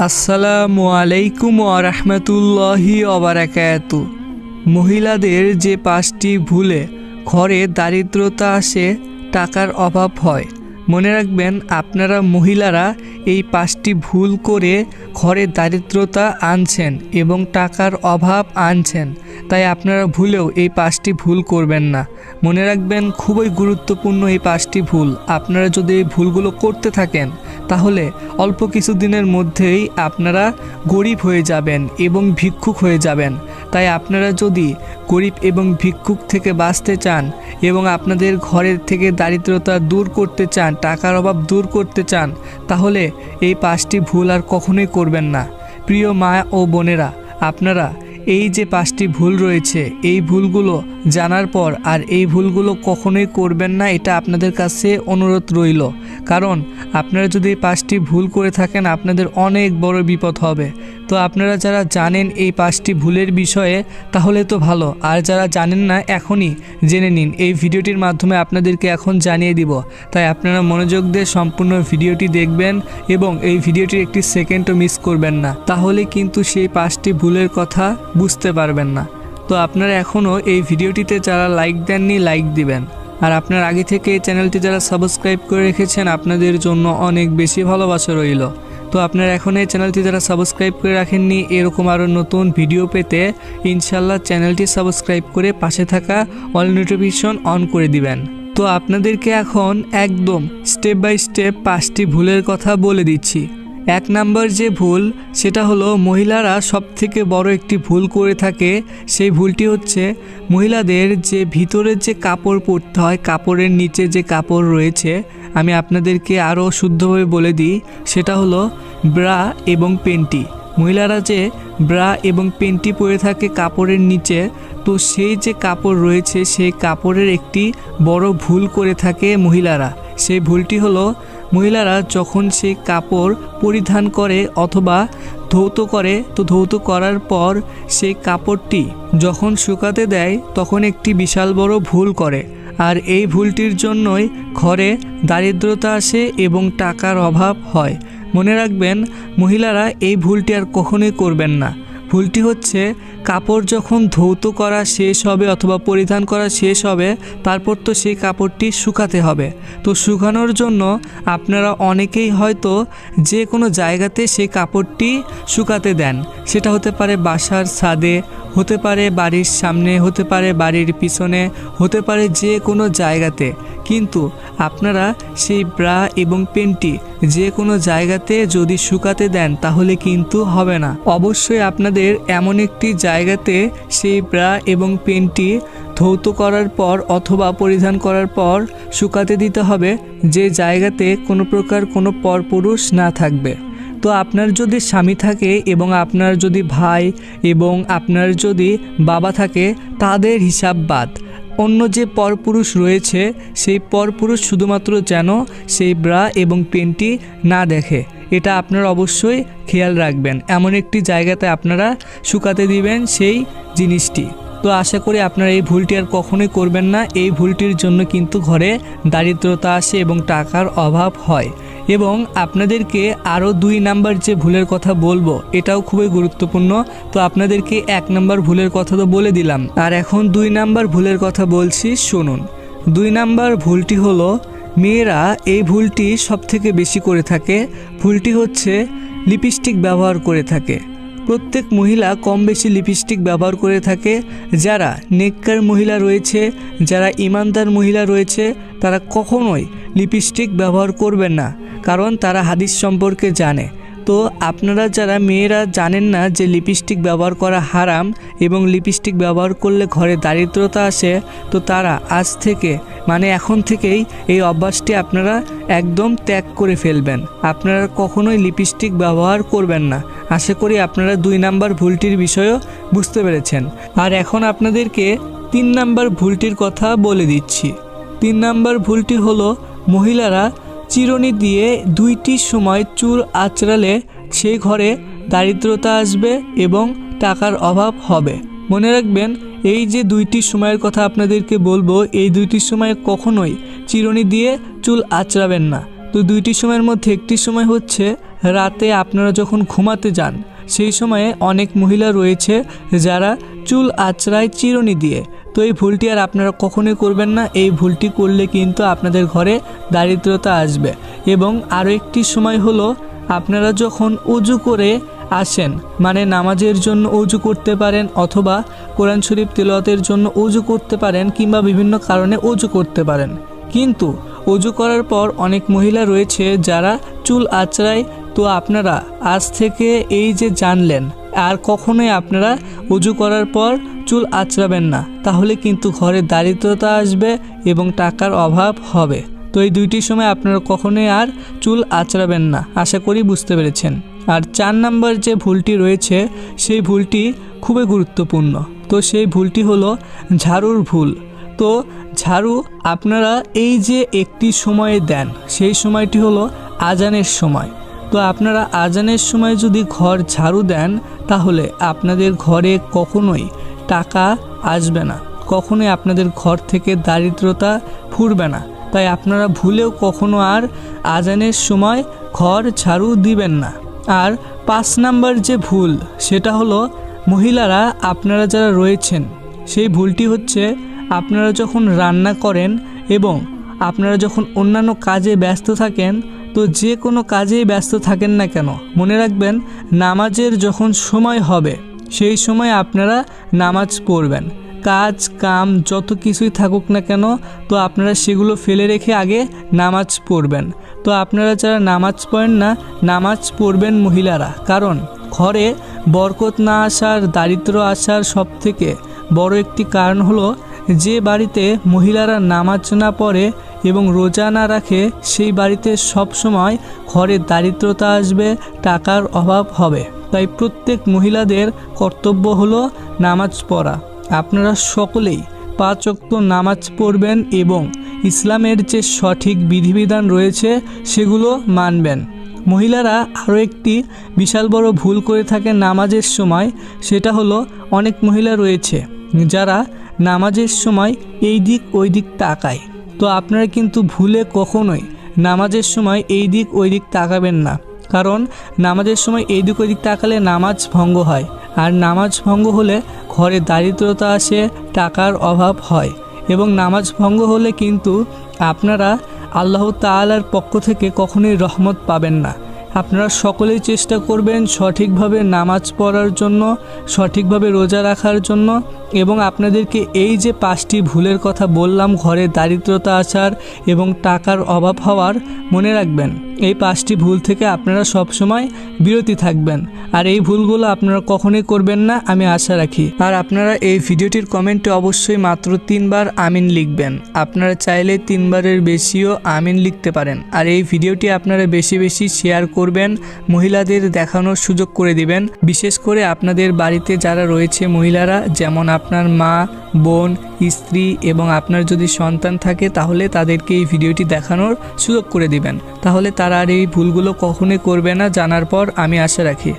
আসসালামু আলাইকুম ওয়া রাহমাতুল্লাহি ওয়া বারাকাতুহু। মহিলাদের যে 5টি ভুলে ঘরে দারিদ্রতা আসে, টাকার অভাব হয়, মনে রাখবেন আপনারা মহিলারা এই 5টি ভুল করে ঘরে দারিদ্রতা আনছেন এবং টাকার অভাব আনছেন। তাই আপনারা ভুলেও এই 5টি ভুল করবেন না। মনে রাখবেন খুবই গুরুত্বপূর্ণ এই 5টি ভুল। আপনারা যদি এই ভুলগুলো করতে থাকেন তাহলে অল্প কিছুদিনের মধ্যেই আপনারা গরিব হয়ে যাবেন এবং ভিক্ষুক হয়ে যাবেন। তাই আপনারা যদি গরিব এবং ভিক্ষুক থেকে বাঁচতে চান এবং আপনাদের ঘরের থেকে দারিদ্রতা দূর করতে চান, টাকার অভাব দূর করতে চান, তাহলে এই 5টি ভুল আর কখনোই করবেন না। প্রিয় মা ও বোনেরা, আপনারা এই যে 5টি ভুল রয়েছে এই ভুলগুলো জানার পর আর এই ভুলগুলো কখনোই করবেন না, এটা আপনাদের কাছে অনুরোধ রইল। কারণ আপনারা যদি এই 5টি ভুল করে থাকেন আপনাদের অনেক বড় বিপদ হবে। তো আপনারা যারা জানেন এই 5টি ভুলের বিষয়ে তাহলে তো ভালো, আর যারা জানেন না এখনই জেনে নিন। এই ভিডিওটির মাধ্যমে আপনাদেরকে এখন জানিয়ে দিব। তাই আপনারা মনোযোগ দিয়ে সম্পূর্ণ ভিডিওটি দেখবেন এবং এই ভিডিওটির একটি সেকেন্ডও মিস করবেন না, তাহলে কিন্তু সেই 5টি ভুলের কথা বুঝতে পারবেন না। তো আপনারা এখনও এই ভিডিওটিতে যারা লাইক দেননি লাইক দিবেন, আর আপনার আগে থেকে এই চ্যানেলটি যারা সাবস্ক্রাইব করে রেখেছেন আপনাদের জন্য অনেক বেশি ভালোবাসা রইল। তো আপনারা এখন এই চ্যানেলটি যারা সাবস্ক্রাইব করে রাখেননি এরকম আরও নতুন ভিডিও পেতে ইনশাল্লাহ চ্যানেলটি সাবস্ক্রাইব করে পাশে থাকা অল নোটিফিকেশন অন করে দিবেন। তো আপনাদেরকে এখন একদম স্টেপ বাই স্টেপ 5টি ভুলের কথা বলে দিচ্ছি। 1 নাম্বার যে ভুল সেটা হলো মহিলারা সবথেকে বড় একটি ভুল করে থাকে। সেই ভুলটি হচ্ছে মহিলাদের যে ভিতরের যে কাপড় পরতে হয়, কাপড়ের নিচে যে কাপড় রয়েছে, আমি আপনাদেরকে আরও শুদ্ধভাবে বলে দিই, সেটা হলো ব্রা এবং পেন্টি। মহিলারা যে ব্রা এবং পেন্টি পরে থাকে কাপড়ের নিচে, তো সেই যে কাপড় রয়েছে সেই কাপড়ের একটি বড় ভুল করে থাকে মহিলারা। সেই ভুলটি হলো মহিলারা যখন সেই কাপড় পরিধান করে অথবা ধৌত করে, তো ধৌত করার পর সেই কাপড়টি যখন শুকাতে দেয় তখন একটি বিশাল বড় ভুল করে। আর এই ভুলটির জন্যই ঘরে দারিদ্রতা আসে এবং টাকার অভাব হয়। মনে রাখবেন মহিলারা এই ভুলটি আর কখনোই করবেন না। ভুলটি হচ্ছে কাপড় যখন ধৌত করা শেষ হবে অথবা পরিধান করা শেষ হবে তারপর তো সেই কাপড়টি শুকাতে হবে। তো শুকানোর জন্য আপনারা অনেকেই হয়তো যে কোনো জায়গাতে সেই কাপড়টি শুকাতে দেন। সেটা হতে পারে বাসার ছাদে, হতে পারে বাড়ির সামনে, হতে পারে বাড়ির পিছনে, হতে পারে যে কোনো জায়গাতে। কিন্তু আপনারা সেই ব্রা এবং পেন্টি যে কোনো জায়গাতে যদি শুকাতে দেন তাহলে কিন্তু হবে না। অবশ্যই আপনাদের এমন একটি জায়গাতে সেই ব্রা এবং পেন্টি ধৌত করার পর অথবা পরিধান করার পর শুকাতে দিতে হবে, যে জায়গাতে কোনো প্রকার কোনো পরপুরুষ না থাকবে। তো আপনার যদি স্বামী থাকে এবং আপনার যদি ভাই এবং আপনার যদি বাবা থাকে তাদের হিসাব বাদ, অন্য যে পরপুরুষ রয়েছে সেই পরপুরুষ শুধুমাত্র যেন সেই ব্রা এবং পেন্টি না দেখে, এটা আপনারা অবশ্যই খেয়াল রাখবেন। এমন একটি জায়গাতে আপনারা শুকাতে দিবেন সেই জিনিসটি। তো আশা করি আপনারা এই ভুলটি আর কখনোই করবেন না। এই ভুলটির জন্য কিন্তু ঘরে দারিদ্রতা আসে এবং টাকার অভাব হয়। এবং আপনাদেরকে আরও 2 নাম্বার যে ভুলের কথা বলবো এটাও খুবই গুরুত্বপূর্ণ। তো আপনাদেরকে 1 নাম্বার ভুলের কথা তো বলে দিলাম, আর এখন 2 নাম্বার ভুলের কথা বলছি, শুনুন। 2 নাম্বার ভুলটি হলো মেয়েরা এই ভুলটি সবথেকে বেশি করে থাকে। ভুলটি হচ্ছে লিপস্টিক ব্যবহার করে থাকে। প্রত্যেক মহিলা কম বেশি লিপস্টিক ব্যবহার করে থাকে। যারা নেককার মহিলা রয়েছে, যারা ইমানদার মহিলা রয়েছে, তারা কখনোই লিপস্টিক ব্যবহার করবেন না, কারণ তারা হাদিস সম্পর্কে জানে। তো আপনারা যারা মেয়েরা জানেন না যে লিপস্টিক ব্যবহার করা হারাম এবং লিপস্টিক ব্যবহার করলে ঘরে দারিদ্রতা আসে, তো তারা আজ থেকে এখন থেকেই এই অভ্যাসটি আপনারা একদম ত্যাগ করে ফেলবেন। আপনারা কখনোই লিপস্টিক ব্যবহার করবেন না। আশা করি আপনারা 2 নাম্বার ভুলটির বিষয়ও বুঝতে পেরেছেন। আর এখন আপনাদেরকে 3 নাম্বার ভুলটির কথা বলে দিচ্ছি। 3 নাম্বার ভুলটি হলো মহিলারা চিরুনি দিয়ে 2টি সময় চুল আঁচড়ালে সেই ঘরে দারিদ্রতা আসবে এবং টাকার অভাব হবে। মনে রাখবেন এই যে 2টি সময়ের কথা আপনাদেরকে বলবো, এই 2টি সময় কখনোই চিরুনি দিয়ে চুল আঁচড়াবেন না। তো 2টি সময়ের মধ্যে একটি সময় হচ্ছে রাতে আপনারা যখন ঘুমাতে যান সেই সময়ে অনেক মহিলা রয়েছে যারা চুল আঁচড়ায় চিরুনি দিয়ে। তো এই ভুলটি আর আপনারা কখনোই করবেন না। এই ভুলটি করলে কিন্তু আপনাদের ঘরে দারিদ্রতা আসবে। এবং আরও একটি সময় হলো, আপনারা যখন উজু করে আসেন, মানে নামাজের জন্য উজু করতে পারেন অথবা কোরআন শরীফ তিলাওয়াতের জন্য উজু করতে পারেন কিংবা বিভিন্ন কারণে উজু করতে পারেন, কিন্তু উজু করার পর অনেক মহিলা রয়েছে যারা চুল আঁচড়ায়। তো আপনারা আজ থেকে এই যে জানলেন, আর কখনোই আপনারা উজু করার পর চুল আঁচড়াবেন না, তাহলে কিন্তু ঘরে দারিদ্রতা আসবে এবং টাকার অভাব হবে। তো এই দুইটি সময় আপনারা কখনোই আর চুল আঁচড়াবেন না। আশা করি বুঝতে পেরেছেন। আর 4 নম্বর যে ভুলটি রয়েছে সেই ভুলটি খুবই গুরুত্বপূর্ণ। তো সেই ভুলটি হলো ঝাড়ুর ভুল। তো ঝাড়ু আপনারা এই যে একটি সময়ে দেন, সেই সময়টি হলো আজানের সময়। তো আপনারা আজানের সময় যদি ঘর ঝাড়ু দেন, তাহলে আপনাদের ঘরে কখনোই টাকা আসবে না, কখনোই আপনাদের ঘর থেকে দারিদ্রতা ফুরবে না। তাই আপনারা ভুলেও কখনো আর আজানের সময় ঘর ঝাড়ু দিবেন না। আর 5 নাম্বার যে ভুল সেটা হলো, মহিলারা আপনারা যারা রয়েছেন সেই ভুলটি হচ্ছে, আপনারা যখন রান্না করেন এবং আপনারা যখন অন্যান্য কাজে ব্যস্ত থাকেন, তো যে কোনো কাজেই ব্যস্ত থাকেন না কেন, মনে রাখবেন নামাজের যখন সময় হবে সেই সময় আপনারা নামাজ পড়বেন। কাজ কাম যত কিছুই থাকুক না কেন, তো আপনারা সেগুলো ফেলে রেখে আগে নামাজ পড়বেন। তো আপনারা যারা নামাজ পড়েন না, নামাজ পড়বেন মহিলারা, কারণ ঘরে বরকত না আসার, দারিদ্র আসার সবথেকে বড় একটি কারণ হলো, যে বাড়িতে মহিলারা নামাজ না পড়ে এবং রোজা না রাখে, সেই বাড়িতে সব সময় ঘরে দারিদ্রতা আসবে, টাকার অভাব হবে। তাই প্রত্যেক মহিলাদের কর্তব্য হলো নামাজ পড়া। আপনারা সকলেই 5 ওয়াক্ত নামাজ পড়বেন এবং ইসলামের যে সঠিক বিধিবিধান রয়েছে সেগুলো মানবেন। মহিলারা আরও একটি বিশাল বড় ভুল করে থাকে নামাজের সময়, সেটা হলো অনেক মহিলা রয়েছে যারা নামাজের সময় এই দিক ওই দিক তাকায়। তো আপনারা কিন্তু ভুলে কখনোই নামাজের সময় এই দিক ওই দিক তাকাবেন না, কারণ নামাজের সময় এই দিক ওই দিক তাকালে নামাজ ভঙ্গ হয়, আর নামাজ ভঙ্গ হলে ঘরে দারিদ্রতা আসে, টাকার অভাব হয়, এবং নামাজ ভঙ্গ হলে কিন্তু আপনারা আল্লাহ তাআলার পক্ষ থেকে কখনোই রহমত পাবেন না। আপনারা সকলেই চেষ্টা করবেন সঠিকভাবে নামাজ পড়ার জন্য, সঠিকভাবে রোজা রাখার জন্য, এবং আপনাদেরকে এই যে 5টি ভুলের কথা বললাম ঘরে দারিদ্রতা আসার এবং টাকার অভাব হওয়ার, মনে রাখবেন এই 5টি ভুল থেকে আপনারা সবসময় বিরতি থাকবেন। আর এই ভুলগুলো আপনারা কখনোই করবেন না, আমি আশা রাখি। আর আপনারা এই ভিডিওটির কমেন্টে অবশ্যই মাত্র 3 বার আমিন লিখবেন। আপনারা চাইলে 3 বারের বেশিও আমিন লিখতে পারেন। আর এই ভিডিওটি আপনারা বেশি বেশি শেয়ার করবেন, মহিলাদের দেখানোর সুযোগ করে দিবেন। বিশেষ করে আপনাদের বাড়িতে যারা রয়েছে মহিলারা, যেমন আপনার মা, বোন, স্ত্রী এবং আপনার যদি সন্তান থাকে, তাহলে তাদেরকে এই ভিডিওটি দেখানোর সুযোগ করে দিবেন। তাহলে তারা আর এই ভুলগুলো কখনোই করবে না, জানার পর আমি আশা রাখি।